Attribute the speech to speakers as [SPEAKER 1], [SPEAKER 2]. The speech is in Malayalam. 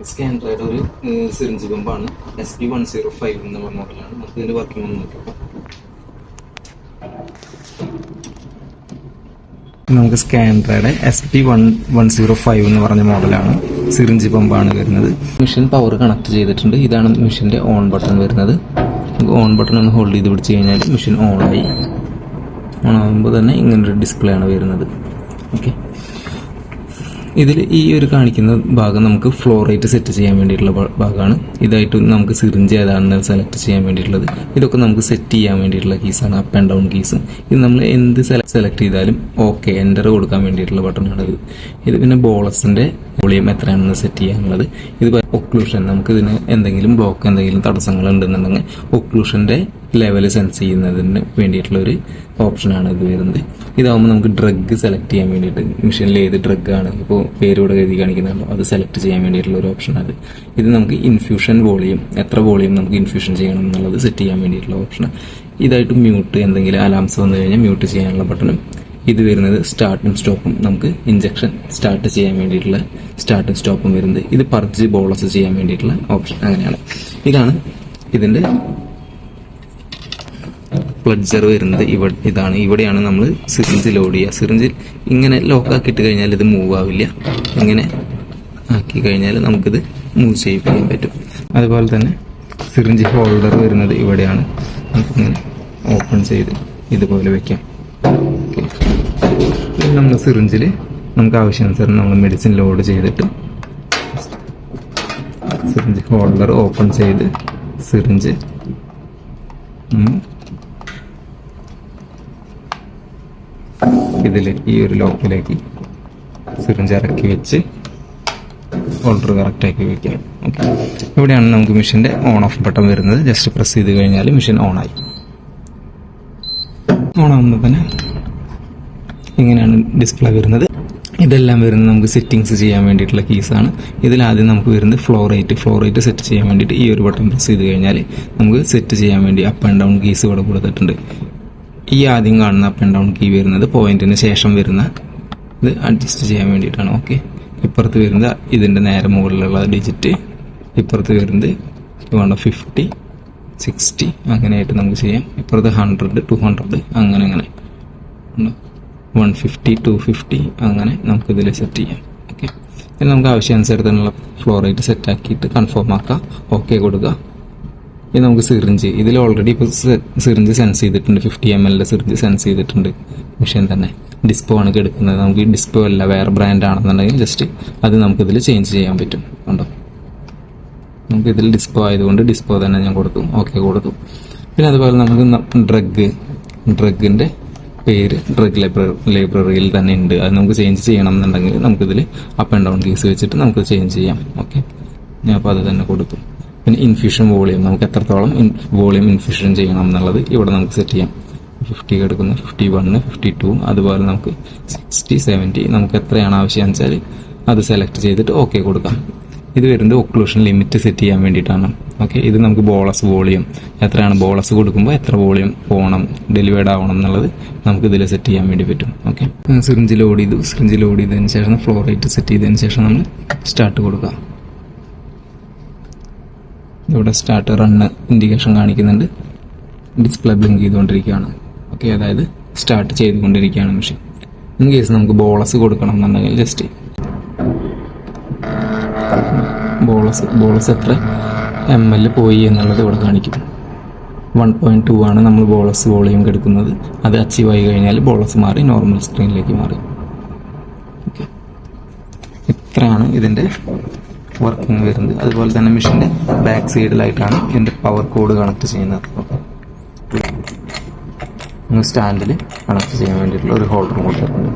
[SPEAKER 1] സ്കാൻഡ്രയുടെ ഒരു സിറിഞ്ച് പമ്പാണ്. SP105 എന്നുള്ള മോഡലാണ്. നമുക്ക് ഇതിന്റെ വർക്കിംഗ് ഒന്ന് നോക്കാം. നമുക്ക് സ്കാൻഡ്രയുടെ SP105 എന്ന് പറഞ്ഞ മോഡലാണ്. സിറിഞ്ച് പമ്പാണ് വരുന്നത്. മെഷീൻ പവർ കണക്ട് ചെയ്തിട്ടുണ്ട്. ഇതാണ് മെഷീന്റെ ഓൺ ബട്ടൺ വരുന്നത്. ഓൺ ബട്ടൺ ഒന്ന് ഹോൾഡ് ചെയ്ത് പിടിച്ച് കഴിഞ്ഞാൽ മെഷീൻ ഓണായി. ഓണാകുമ്പോൾ തന്നെ ഇങ്ങനൊരു ഡിസ്പ്ലേ ആണ് വരുന്നത്. ഓക്കെ, ഇതിൽ ഈ ഒരു കാണിക്കുന്ന ഭാഗം നമുക്ക് ഫ്ലോ റേറ്റ് സെറ്റ് ചെയ്യാൻ വേണ്ടിയിട്ടുള്ള ഭാഗമാണ്. ഇതായിട്ട് നമുക്ക് സിറിഞ്ച് ഏതാണെന്ന് സെലക്ട് ചെയ്യാൻ വേണ്ടിയിട്ടുള്ളത്. ഇതൊക്കെ നമുക്ക് സെറ്റ് ചെയ്യാൻ വേണ്ടിയിട്ടുള്ള കീസാണ്, അപ്പ് ആൻഡ് ഡൗൺ കീസ്. ഇത് നമ്മൾ എന്ത് സെലക്ട് ചെയ്താലും ഓക്കെ എൻ്റർ കൊടുക്കാൻ വേണ്ടിയിട്ടുള്ള ബട്ടണാണിത്. ഇത് പിന്നെ ബോളസിന്റെ വോളിയം എത്രയാണെന്ന് സെറ്റ് ചെയ്യാനുള്ളത്. ഇത് ഒക്ലൂഷൻ, നമുക്ക് ഇതിന് എന്തെങ്കിലും ബ്ലോക്ക് എന്തെങ്കിലും തടസ്സങ്ങൾ ഉണ്ടെന്നുണ്ടെങ്കിൽ ഒക്ലൂഷന്റെ ലെവൽ സെൻസ് ചെയ്യുന്നതിന് വേണ്ടിയിട്ടുള്ള ഒരു ഓപ്ഷനാണ് ഇത് വരുന്നത്. ഇതാവുമ്പോൾ നമുക്ക് ഡ്രഗ് സെലക്ട് ചെയ്യാൻ വേണ്ടിയിട്ട് മെഷീനിൽ ഏത് ഡ്രഗാണ് ഇപ്പോൾ പേരോടെ എഴുതി കാണിക്കുന്നുണ്ടോ അത് സെലക്ട് ചെയ്യാൻ വേണ്ടിയിട്ടുള്ള ഒരു ഓപ്ഷനാണ്. ഇത് നമുക്ക് ഇൻഫ്യൂഷൻ വോളിയം, എത്ര വോളിയം നമുക്ക് ഇൻഫ്യൂഷൻ ചെയ്യണം എന്നുള്ളത് സെറ്റ് ചെയ്യാൻ വേണ്ടിയിട്ടുള്ള ഓപ്ഷനാണ്. ഇതായിട്ട് മ്യൂട്ട്, എന്തെങ്കിലും അലാംസ് വന്നു കഴിഞ്ഞാൽ മ്യൂട്ട് ചെയ്യാനുള്ള ബട്ടണും. ഇത് വരുന്നത് സ്റ്റാർട്ടും സ്റ്റോപ്പും, നമുക്ക് ഇഞ്ചക്ഷൻ സ്റ്റാർട്ട് ചെയ്യാൻ വേണ്ടിയിട്ടുള്ള സ്റ്റാർട്ടും സ്റ്റോപ്പും വരുന്നത്. ഇത് പർജ് ബോളസ് ചെയ്യാൻ വേണ്ടിയിട്ടുള്ള ഓപ്ഷൻ. അങ്ങനെയാണ്. ഇതാണ് ഇതിന്റെ പ്ലഡ്ജർ വരുന്നത്. ഇതാണ്, ഇവിടെയാണ് നമ്മൾ സിറിഞ്ച് ലോഡ് ചെയ്യുക. സിറിഞ്ചിൽ ഇങ്ങനെ ലോക്കാക്കിയിട്ട് കഴിഞ്ഞാൽ ഇത് മൂവ് ആവില്ല. ഇങ്ങനെ ആക്കി കഴിഞ്ഞാൽ നമുക്കിത് മൂവ് ചെയ്യിപ്പിക്കാൻ പറ്റും. അതുപോലെ തന്നെ സിറിഞ്ച് ഹോൾഡർ വരുന്നത് ഇവിടെയാണ്. നമുക്കിങ്ങനെ ഓപ്പൺ ചെയ്ത് ഇതുപോലെ വെക്കാം. നമ്മൾ സിറിഞ്ചിൽ നമുക്ക് ആവശ്യാനുസരണം നമ്മൾ മെഡിസിൻ ലോഡ് ചെയ്തിട്ട് സിറിഞ്ച് ഹോൾഡർ ഓപ്പൺ ചെയ്ത് സിറിഞ്ച് ഇതിൽ ഈ ഒരു ലോക്കിലേക്ക് സിറിഞ്ച് ഇറക്കി വെച്ച് ഹോൾഡർ കറക്റ്റ് ആക്കി വെക്കാം. ഓക്കെ, ഇവിടെയാണ് നമുക്ക് മെഷീന്റെ ഓൺ ഓഫ് ബട്ടൺ വരുന്നത്. ജസ്റ്റ് പ്രസ് ചെയ്ത് കഴിഞ്ഞാൽ മെഷീൻ ഓണായി. ഓണാകുമ്പോൾ തന്നെ ഇങ്ങനെയാണ് ഡിസ്പ്ലേ വരുന്നത്. ഇതെല്ലാം വരുന്നത് നമുക്ക് സെറ്റിങ്സ് ചെയ്യാൻ വേണ്ടിയിട്ടുള്ള കീസാണ്. ഇതിലാദ്യം നമുക്ക് വരുന്നത് ഫ്ലോ റേറ്റ് സെറ്റ് ചെയ്യാൻ വേണ്ടിയിട്ട് ഈ ഒരു ബട്ടൺ പ്രസ് ചെയ്ത് കഴിഞ്ഞാൽ നമുക്ക് സെറ്റ് ചെയ്യാൻ വേണ്ടി അപ്പ് ആൻഡ് ഡൗൺ കീസ് ഇവിടെ കൊടുത്തിട്ടുണ്ട്. ഈ ആദ്യം കാണുന്ന അപ്പ് ആൻഡ് ഡൗൺ കീ വരുന്നത് പോയിന്റിന് ശേഷം വരുന്ന ഇത് അഡ്ജസ്റ്റ് ചെയ്യാൻ വേണ്ടിയിട്ടാണ്. ഓക്കെ, ഇപ്പുറത്ത് വരുന്നത് ഇതിന്റെ നേരെ മുകളിലുള്ള ഡിജിറ്റ്, ഇപ്പുറത്ത് വരുന്നത് 50, 60 അങ്ങനെയായിട്ട് നമുക്ക് ചെയ്യാം. ഇപ്പുറത്ത് 100, 200 അങ്ങനെ 150, 250 അങ്ങനെ നമുക്ക് ഇതിൽ സെറ്റ് ചെയ്യാം. ഓക്കെ, പിന്നെ നമുക്ക് ആവശ്യാനുസരണത്തിനുള്ള ഫ്ലോ റേറ്റ് സെറ്റ് ആക്കിയിട്ട് കൺഫേം ആക്കാം. ഓക്കെ കൊടുക്കുക. ഇത് നമുക്ക് സിറിഞ്ച്, ഇതിൽ ഓൾറെഡി ഇപ്പോൾ സിറിഞ്ച് സെൻസ് ചെയ്തിട്ടുണ്ട്. 50 ml സിറിഞ്ച് സെൻസ് ചെയ്തിട്ടുണ്ട് മെഷീൻ തന്നെ. ഡിസ്പോ ആണ് എടുക്കുന്നത്. നമുക്ക് ഈ ഡിസ്പോ അല്ല വേറെ ബ്രാൻഡ് ആണെന്നുണ്ടെങ്കിൽ ജസ്റ്റ് അത് നമുക്കിതിൽ ചേഞ്ച് ചെയ്യാൻ പറ്റും. ഉണ്ടോ, നമുക്ക് ഇതിൽ ഡിസ്പോ ആയതുകൊണ്ട് ഡിസ്പോ തന്നെ ഞാൻ കൊടുത്തു. ഓക്കെ കൊടുത്തു. പിന്നെ അതുപോലെ നമുക്ക് ഡ്രഗിന്റെ പേര് ഡ്രഗ് ലൈബ്രറിയിൽ തന്നെ ഉണ്ട്. അത് നമുക്ക് ചേഞ്ച് ചെയ്യണം എന്നുണ്ടെങ്കിൽ നമുക്കിതിൽ അപ്പ് ആൻഡ് ഡൗൺ കീസ് വെച്ചിട്ട് നമുക്ക് ചേഞ്ച് ചെയ്യാം. ഓക്കെ, ഞാൻ അപ്പോൾ അത് തന്നെ കൊടുത്തു. പിന്നെ ഇൻഫ്യൂഷൻ വോളിയം, നമുക്ക് എത്രത്തോളം വോളിയം ഇൻഫ്യൂഷൻ ചെയ്യണം എന്നുള്ളത് ഇവിടെ നമുക്ക് സെറ്റ് ചെയ്യാം. 50 എടുക്കുന്നു, 51, 52, അതുപോലെ നമുക്ക് 60, 70 നമുക്ക് എത്രയാണ് ആവശ്യം വെച്ചാൽ അത് സെലക്ട് ചെയ്തിട്ട് ഓക്കെ കൊടുക്കാം. ഇത് വരുന്നത് ഒക്ലൂഷൻ ലിമിറ്റ് സെറ്റ് ചെയ്യാൻ വേണ്ടിയിട്ടാണ്. ഓക്കെ, ഇത് നമുക്ക് ബോളസ് വോളിയം എത്രയാണ്, ബോളസ് കൊടുക്കുമ്പോൾ എത്ര വോളിയം പോകണം, ഡെലിവേർഡ് ആവണം എന്നുള്ളത് നമുക്ക് ഇതിൽ സെറ്റ് ചെയ്യാൻ വേണ്ടി പറ്റും. ഓക്കെ, സിറിഞ്ച് ലോഡ് ചെയ്തതിന് ശേഷം ഫ്ലോ റേറ്റ് സെറ്റ് ചെയ്തതിന് ശേഷം നമ്മൾ സ്റ്റാർട്ട് കൊടുക്കാം. ഇവിടെ സ്റ്റാർട്ട് റണ്ണ് ഇൻഡിക്കേഷൻ കാണിക്കുന്നുണ്ട്. ഡിസ്പ്ലേ ബ്ലിങ്ക് ചെയ്തുകൊണ്ടിരിക്കുകയാണ്. ഓക്കെ, അതായത് സ്റ്റാർട്ട് ചെയ്തുകൊണ്ടിരിക്കുകയാണ് മെഷീൻ. ഇൻ കേസ് നമുക്ക് ബോളസ് കൊടുക്കണം എന്നുണ്ടെങ്കിൽ ജസ്റ്റ് ബോളസ് എത്ര ml പോയി എന്നുള്ളത് ഇവിടെ കാണിക്കും. 1.2 ആണ് നമ്മൾ ബോളസ് വോളിയം എടുക്കുന്നത്. അത് അച്ചീവ് ആയി കഴിഞ്ഞാൽ ബോളസ് മാറി നോർമൽ സ്ക്രീനിലേക്ക് മാറി. ഓക്കെ, ഇത്രയാണ് ഇതിന്റെ വർക്കിംഗ് വരുന്നത്. അതുപോലെ തന്നെ മെഷീന്റെ ബാക്ക് സൈഡിലായിട്ടാണ് ഇതിന്റെ പവർ കോഡ് കണക്ട് ചെയ്യുന്നത്. സ്റ്റാൻഡിൽ കണക്ട് ചെയ്യാൻ വേണ്ടിയിട്ടുള്ള ഒരു ഹോൾഡർ കൊടുത്തിട്ടുണ്ട്.